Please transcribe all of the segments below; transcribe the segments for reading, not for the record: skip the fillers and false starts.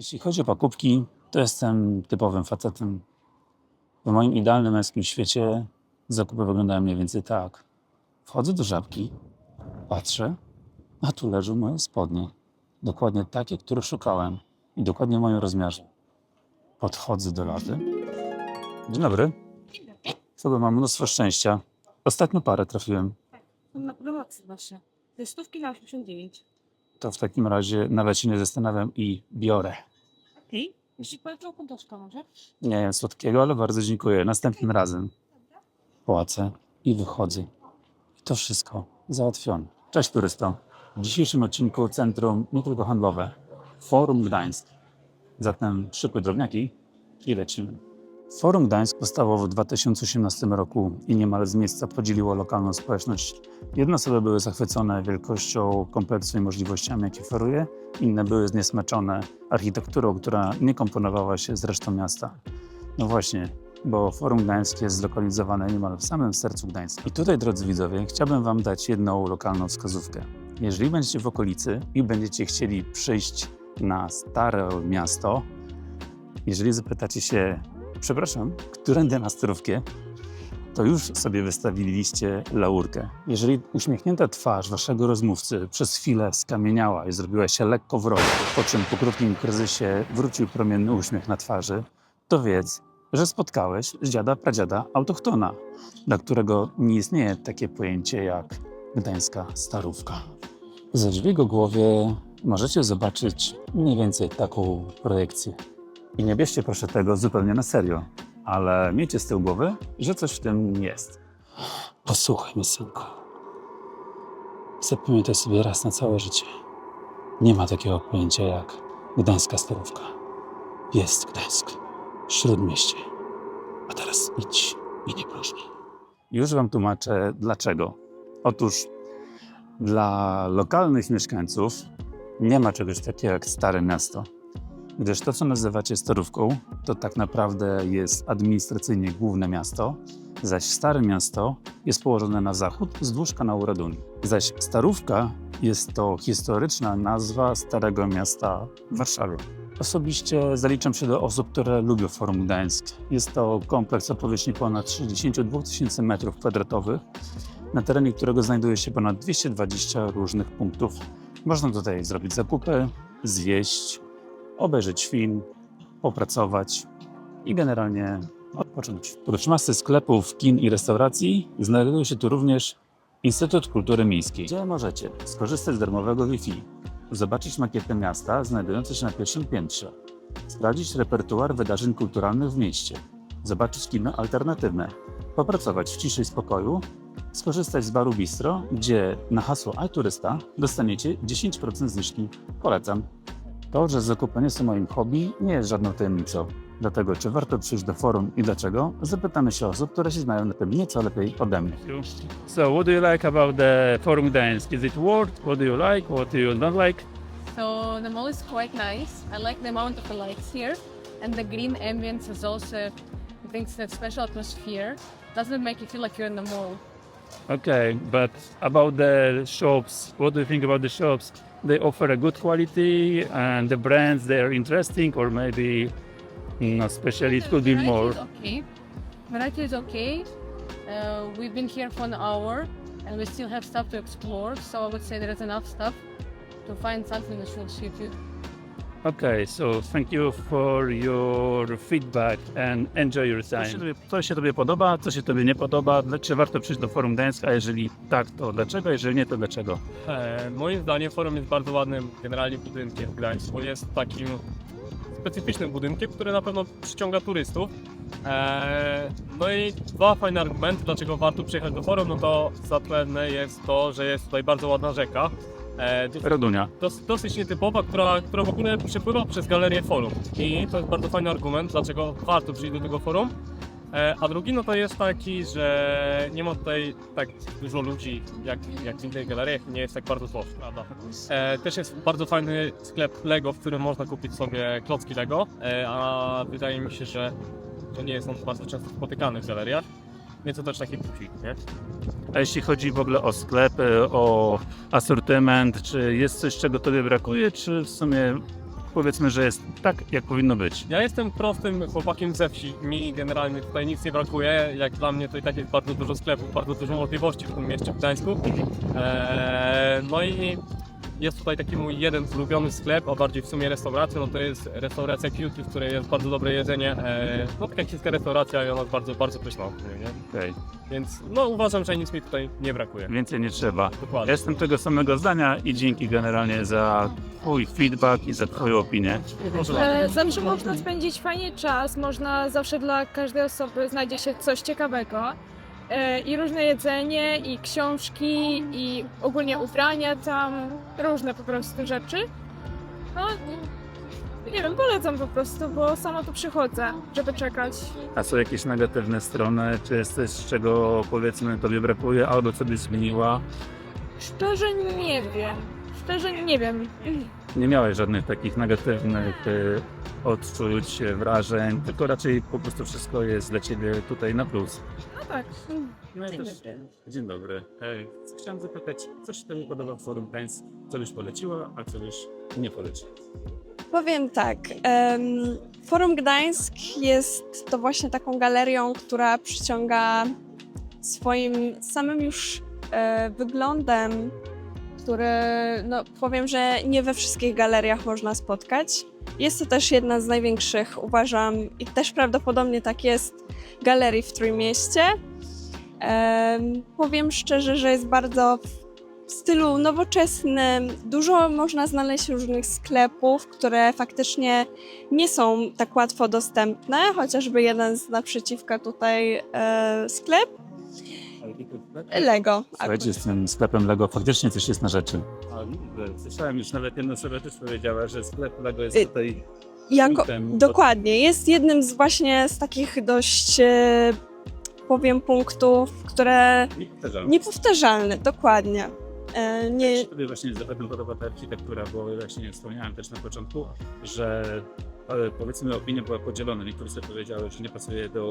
Jeśli chodzi o покупki, to jestem typowym facetem. W moim idealnym męskim świecie zakupy wyglądają mniej więcej tak. Wchodzę do Żabki, patrzę, a tu leżą moje spodnie. Dokładnie takie, które szukałem i dokładnie w moim rozmiarze. Podchodzę do laty. Dzień dobry. Sobie mam mnóstwo szczęścia. Ostatnio parę trafiłem. Na promocji właśnie. Ze stówki na 89. To w takim razie nawet się nie zastanawiam i biorę. Okej. Jeśli polecą poduszka może? Nie wiem słodkiego, ale bardzo dziękuję. Następnym razem płacę i wychodzę. I to wszystko załatwione. Cześć turysto. W dzisiejszym odcinku centrum nie tylko handlowe. Forum Gdańsk. Zatem szybkie drobniaki i lecimy. Forum Gdańsk powstało w 2018 roku i niemal z miejsca podzieliło lokalną społeczność. Jedne osoby były zachwycone wielkością kompleksu i możliwościami, jakie oferuje, inne były zniesmaczone architekturą, która nie komponowała się z resztą miasta. No właśnie, bo Forum Gdańsk jest zlokalizowane niemal w samym sercu Gdańska. I tutaj, drodzy widzowie, chciałbym Wam dać jedną lokalną wskazówkę. Jeżeli będziecie w okolicy i będziecie chcieli przyjść na Stare Miasto, jeżeli zapytacie się, przepraszam, którędy na Starówkę, to już sobie wystawiliście laurkę. Jeżeli uśmiechnięta twarz waszego rozmówcy przez chwilę skamieniała i zrobiła się lekko wroga, po czym po krótkim kryzysie wrócił promienny uśmiech na twarzy, to wiedz, że spotkałeś dziada pradziada autochtona, dla którego nie istnieje takie pojęcie jak gdańska Starówka. Za dźwig głowie możecie zobaczyć mniej więcej taką projekcję. I nie bierzcie proszę tego zupełnie na serio, ale miejcie z tyłu głowy, że coś w tym jest. Posłuchaj mnie, synku. Zapamiętaj sobie raz na całe życie. Nie ma takiego pojęcia jak gdańska Starówka. Jest Gdańsk, śródmieście. A teraz idź i nie próż mnie. Już wam tłumaczę dlaczego. Otóż dla lokalnych mieszkańców nie ma czegoś takiego jak Stare Miasto. Gdyż to, co nazywacie Starówką, to tak naprawdę jest administracyjnie główne miasto, zaś Stare Miasto jest położone na zachód wzdłuż kanału Raduni. Zaś Starówka jest to historyczna nazwa Starego Miasta w Warszawie. Osobiście zaliczam się do osób, które lubią Forum Gdańsk. Jest to kompleks o powierzchni ponad 62 000 m2, na terenie którego znajduje się ponad 220 różnych punktów. Można tutaj zrobić zakupy, zjeść, obejrzeć film, popracować i generalnie odpocząć. Oprócz masy sklepów, kin i restauracji znajduje się tu również Instytut Kultury Miejskiej, gdzie możecie skorzystać z darmowego Wi-Fi, zobaczyć makietę miasta znajdujące się na pierwszym piętrze, sprawdzić repertuar wydarzeń kulturalnych w mieście, zobaczyć kino alternatywne, popracować w ciszy i spokoju, skorzystać z baru Bistro, gdzie na hasło iTurysta dostaniecie 10% zniżki. Polecam. To, że zakupy nie są moim hobby, nie jest żadną tajemnicą. Dlatego, czy warto przyjść do forum i dlaczego, zapytamy się osób, które się znają na tym nieco lepiej ode mnie. So, what do you like about the Forum Gdańsk? Is it worth? What do you like? What do you not like? So the mall is quite nice. I like the amount of the lights here. And the green ambience is also, it brings that special atmosphere. Doesn't make you feel like you're in the mall. Okay, but about the shops, what do you think about the shops? They offer a good quality and the brands, they are interesting, or maybe especially it could be Variety more. is okay. Variety is okay. We've been here for an hour and we still have stuff to explore. So I would say there is enough stuff to find something that will suit you. Okay, so thank you for your feedback and enjoy your time. Co się Tobie podoba, co się Tobie nie podoba, czy warto przyjść do Forum Gdańsk, a jeżeli tak, to dlaczego, jeżeli nie, to dlaczego? Moim zdaniem forum jest bardzo ładnym generalnie budynkiem w Gdańsku. Jest takim specyficznym budynkiem, który na pewno przyciąga turystów. No i dwa fajne argumenty, dlaczego warto przyjechać do forum, no to zapewne jest to, że jest tutaj bardzo ładna rzeka. Radunia. Dosyć nietypowa, która w ogóle przepływa przez galerię forum. I to jest bardzo fajny argument, dlaczego warto przyjść do tego forum. A drugi no to jest taki, że nie ma tutaj tak dużo ludzi jak w innych galeriach, nie jest tak bardzo tłoczno, prawda? Też jest bardzo fajny sklep Lego, w którym można kupić sobie klocki Lego, a wydaje mi się, że to nie jest on bardzo często spotykany w galeriach, więc to też taki plusik, nie? A jeśli chodzi w ogóle o sklepy, o asortyment, czy jest coś, czego Tobie brakuje, czy w sumie powiedzmy, że jest tak, jak powinno być. Ja jestem prostym chłopakiem ze wsi. Mi generalnie tutaj nic nie brakuje. Jak dla mnie to i tak jest bardzo dużo sklepów, bardzo dużo możliwości w tym mieście w Gdańsku. No i jest tutaj taki mój jeden ulubiony sklep, a bardziej w sumie restauracja, no to jest restauracja Cutie, w której jest bardzo dobre jedzenie. No taka chińska restauracja i ona jest bardzo, bardzo pyszna. Nie? Okej. Więc no uważam, że nic mi tutaj nie brakuje. Więcej nie trzeba. Dokładnie. Jestem tego samego zdania i dzięki generalnie za twój feedback i za twoją opinię. Proszę bardzo. Zawsze można spędzić fajnie czas, można zawsze dla każdej osoby znajdzie się coś ciekawego. I różne jedzenie, i książki, i ogólnie ubrania tam, różne po prostu rzeczy. No, nie wiem, polecam po prostu, bo sama tu przychodzę, żeby czekać. A są jakieś negatywne strony? Czy jest coś, czego powiedzmy tobie brakuje albo co byś zmieniła? Szczerze nie wiem. Szczerze nie wiem. Nie miałeś żadnych takich negatywnych odczuć, wrażeń, tylko raczej po prostu wszystko jest dla ciebie tutaj na plus. No tak. Dzień dobry. Chciałem zapytać, co się tobie podoba w Forum Gdańsk? Co byś poleciła, a co byś nie poleciła? Powiem tak, Forum Gdańsk jest to właśnie taką galerią, która przyciąga swoim samym już wyglądem, który no, powiem, że nie we wszystkich galeriach można spotkać. Jest to też jedna z największych, uważam, i też prawdopodobnie tak jest, galerii w Trójmieście. Powiem szczerze, że jest bardzo w stylu nowoczesnym. Dużo można znaleźć różnych sklepów, które faktycznie nie są tak łatwo dostępne, chociażby jeden z naprzeciwka tutaj sklep Lego. Słuchajcie, z tym sklepem Lego faktycznie coś jest na rzeczy. Słyszałem już, nawet jedna osoba też powiedziała, że sklep Lego jest tutaj punktem. Dokładnie, jest jednym z właśnie z takich dość, powiem, punktów, które niepowtarzalne, dokładnie. Nie... Sobie właśnie zapewne podoba ta architektura, bo właśnie wspomniałem też na początku, że powiedzmy opinia była podzielona. Niektórzy sobie powiedziały, że nie pasuje do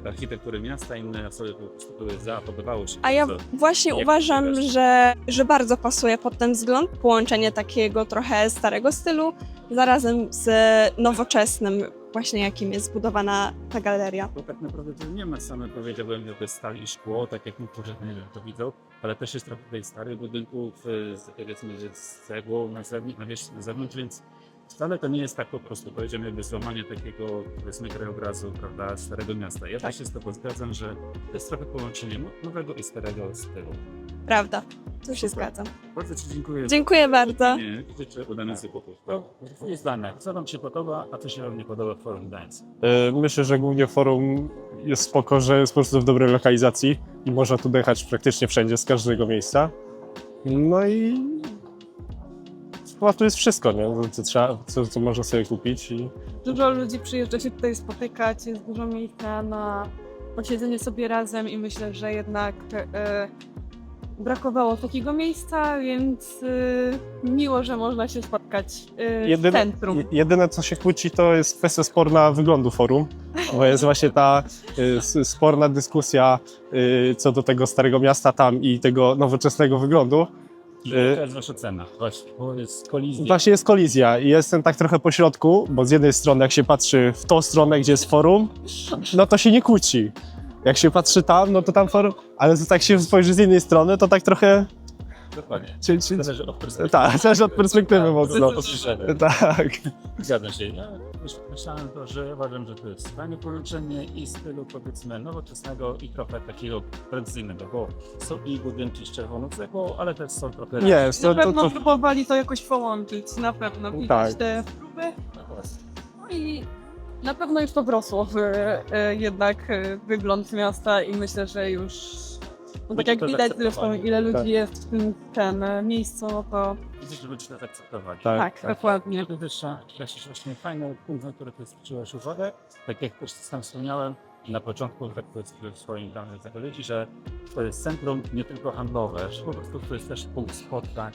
architektury miasta, inne osoby po prostu były za, podobało się. A ja właśnie uważam, że bardzo pasuje pod ten wzgląd połączenie takiego trochę starego stylu zarazem z nowoczesnym, właśnie jakim jest zbudowana ta galeria. Bo tak naprawdę to nie ma same, powiedziałbym, że to jest stal i szkło, tak jak niektórzy, nie wiem, to widzą, ale też jest trochę tutaj starych budynków, powiedzmy, że z cegłą na zewnątrz, więc wcale to nie jest tak po prostu, powiedziałbym, jakby złamanie takiego, powiedzmy, krajobrazu, prawda, starego miasta. Ja też się z tobą zgadzam, że to jest trochę połączenie nowego i starego stylu. Prawda, tu się zgadzam. Bardzo ci dziękuję. Dziękuję bardzo. Życzę udanych zakupów. Twoje zdanie, co wam się podoba, a co się wam nie podoba w Forum Gdańsk? Myślę, że głównie forum jest spoko, że jest po prostu w dobrej lokalizacji i można tu dojechać praktycznie wszędzie, z każdego miejsca. No i chyba tu jest wszystko, nie? Co można sobie kupić. Dużo ludzi przyjeżdża się tutaj spotykać, jest dużo miejsca na posiedzenie sobie razem i myślę, że jednak brakowało takiego miejsca, więc miło, że można się spotkać w centrum. Jedyne, co się kłóci, to jest kwestia sporna wyglądu forum, bo jest właśnie ta sporna dyskusja co do tego starego miasta tam i tego nowoczesnego wyglądu. Jaka jest wasza cena? Właśnie, bo jest kolizja. Właśnie jest kolizja i jestem tak trochę po środku, bo z jednej strony jak się patrzy w tą stronę, gdzie jest forum, no to się nie kłóci. Jak się patrzy tam, no to tam forum, ale tak się spojrzy z innej strony, to tak trochę... Dokładnie. Zależy od perspektywy. Tak, zależy od perspektywy mocno. Tak. Zgadzam się. Ja myślałem to, że uważam, że to jest fajne połączenie i stylu, powiedzmy, nowoczesnego i trochę takiego tradycyjnego, bo są i budynki z czerwoną cegłą, ale też są trochę... Na pewno próbowali to jakoś połączyć, na pewno widać Tak. te próby. No i na pewno już to wrosło w jednak wygląd miasta i myślę, że już no tak jak to widać zresztą zaakceptowali. ile ludzi Tak. jest w tym miejscu, no to Widzę, że ludzie to zaakceptowali. tak, dokładnie. To też właśnie fajny punkt, na który ty zwróciłeś uwagę. Tak jak też sam wspomniałem na początku, tak powiedzmy w swoim danym zapowiedzi, że to jest centrum nie tylko handlowe, że po prostu to jest też punkt spotkań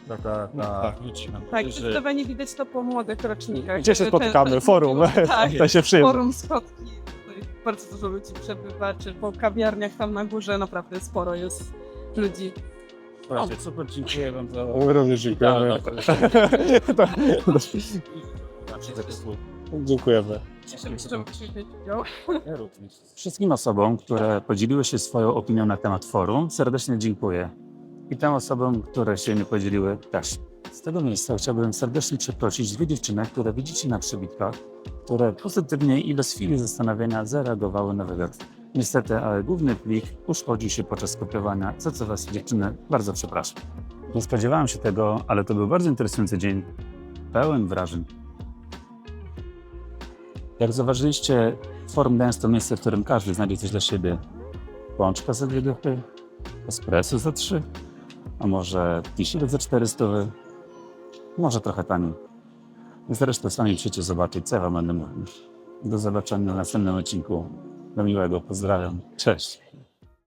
dla ludzi. Tak, zdecydowanie widać to po młodych rocznikach. Gdzie się spotykamy? Forum. Tak, To się przyjemnie. forum Skotki. Tutaj bardzo dużo ludzi przebywa, czy po kawiarniach tam na górze naprawdę sporo jest ludzi. Słuchajcie, super, dziękuję wam za... Również dziękujemy. Dziękujemy. Ja również. Wszystkim osobom, które podzieliły się swoją opinią na temat forum, serdecznie dziękuję. I tym osobom, które się nie podzieliły, też. Z tego miejsca chciałbym serdecznie przeprosić dwie dziewczyny, które widzicie na przebitkach, które pozytywnie i bez chwili zastanowienia zareagowały na wywiad. Niestety, ale główny plik uszkodził się podczas kopiowania, za co was, dziewczyny, bardzo przepraszam. Nie spodziewałem się tego, ale to był bardzo interesujący dzień, pełen wrażeń. Jak zauważyliście, Forum Gdańsk to miejsce, w którym każdy znajdzie coś dla siebie. Pączka za 2 dychy, espresso za 3, a może kisielek za 400, może trochę taniej. Zresztą sami musicie zobaczyć, co ja wam będę mówił. Do zobaczenia na następnym odcinku. Do miłego, pozdrawiam. Cześć.